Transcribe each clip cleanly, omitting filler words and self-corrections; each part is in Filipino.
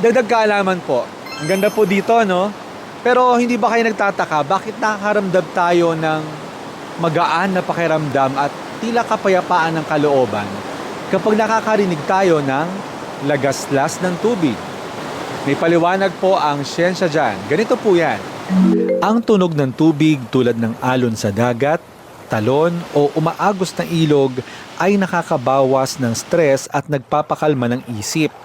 Dagdag kaalaman po. Ang ganda po dito, no? Pero hindi ba kayo nagtataka bakit nakakaramdam tayo ng magaan na pakiramdam at tila kapayapaan ng kalooban kapag nakakarinig tayo ng lagaslas ng tubig? May paliwanag po ang siyensya dyan. Ganito po yan. Ang tunog ng tubig tulad ng alon sa dagat, talon o umaagos na ilog ay nakakabawas ng stress at nagpapakalma ng isip.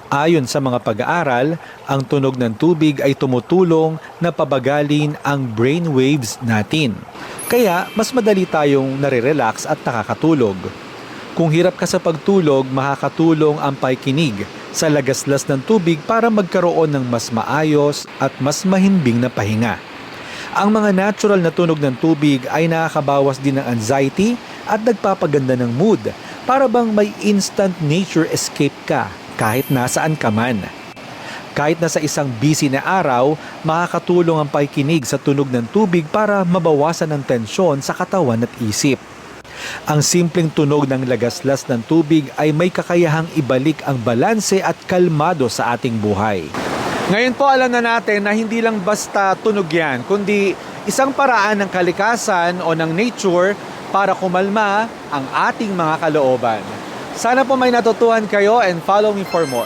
Ayon sa mga pag-aaral, ang tunog ng tubig ay tumutulong na pabagalin ang brain waves natin. Kaya mas madali tayong nare-relax at nakakatulog. Kung hirap ka sa pagtulog, makakatulong ang pakikinig sa lagaslas ng tubig para magkaroon ng mas maayos at mas mahimbing na pahinga. Ang mga natural na tunog ng tubig ay nakakabawas din ng anxiety at nagpapaganda ng mood para bang may instant nature escape ka kahit nasaan ka man. Kahit na sa isang busy na araw, makakatulong ang pakikinig sa tunog ng tubig para mabawasan ang tensyon sa katawan at isip. Ang simpleng tunog ng lagaslas ng tubig ay may kakayahang ibalik ang balanse at kalmado sa ating buhay. Ngayon po alam na natin na hindi lang basta tunog yan, kundi isang paraan ng kalikasan o ng nature para kumalma ang ating mga kalooban. Sana po may natutuhan kayo and follow me for more.